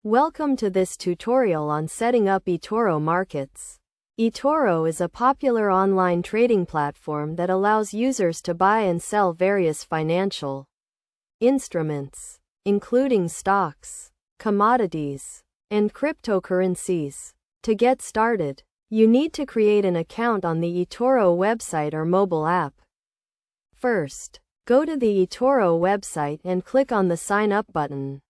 Welcome to this tutorial on setting up Etoro markets. Etoro is a popular online trading platform that allows users to buy and sell various financial instruments, including stocks, commodities, and cryptocurrencies. To get started, you need to create an account on the Etoro website or mobile app. First, go to the Etoro website and click on the Sign Up button.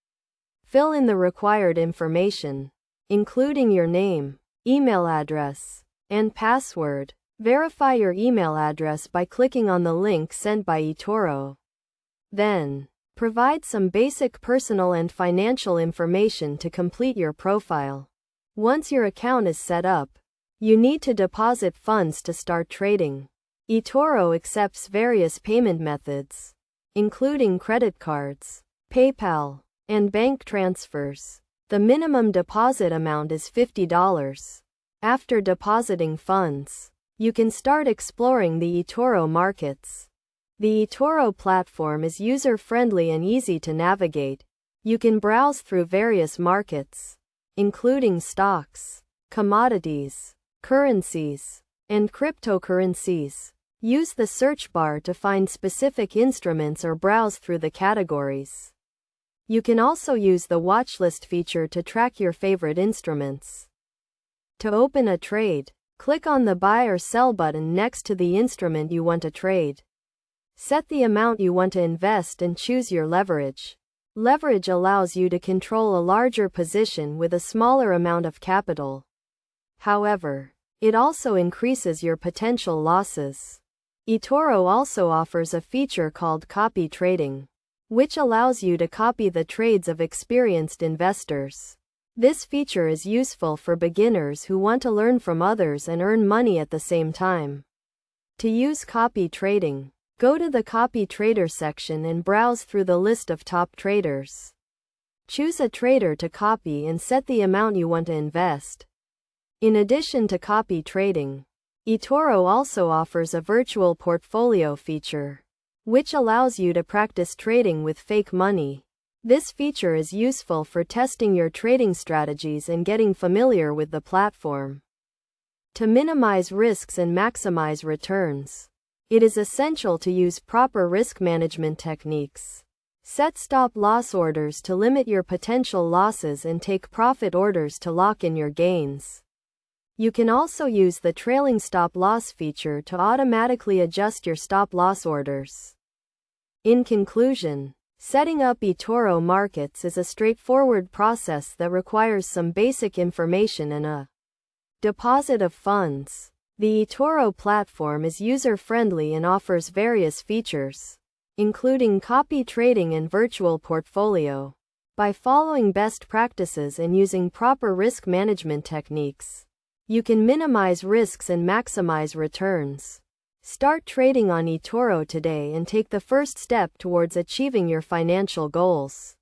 Fill in the required information, including your name, email address, and password. Verify your email address by clicking on the link sent by Etoro. Then, provide some basic personal and financial information to complete your profile. Once your account is set up, you need to deposit funds to start trading. Etoro accepts various payment methods, including credit cards, PayPal, and bank transfers. The minimum deposit amount is $50. After depositing funds, you can start exploring the Etoro markets. The Etoro platform is user-friendly and easy to navigate. You can browse through various markets, including stocks, commodities, currencies, and cryptocurrencies. Use the search bar to find specific instruments or browse through the categories. You can also use the watchlist feature to track your favorite instruments. To open a trade, click on the Buy or Sell button next to the instrument you want to trade. Set the amount you want to invest and choose your leverage. Leverage allows you to control a larger position with a smaller amount of capital. However, it also increases your potential losses. Etoro also offers a feature called copy trading, which allows you to copy the trades of experienced investors. This feature is useful for beginners who want to learn from others and earn money at the same time. To use copy trading, go to the Copy Trader section and browse through the list of top traders. Choose a trader to copy and set the amount you want to invest. In addition to copy trading, Etoro also offers a virtual portfolio feature, which allows you to practice trading with fake money. This feature is useful for testing your trading strategies and getting familiar with the platform. To minimize risks and maximize returns, it is essential to use proper risk management techniques. Set stop-loss orders to limit your potential losses and take profit orders to lock in your gains. You can also use the trailing stop-loss feature to automatically adjust your stop-loss orders. In conclusion, setting up Etoro markets is a straightforward process that requires some basic information and a deposit of funds. The Etoro platform is user-friendly and offers various features, including copy trading and virtual portfolio. By following best practices and using proper risk management techniques, you can minimize risks and maximize returns. Start trading on Etoro today and take the first step towards achieving your financial goals.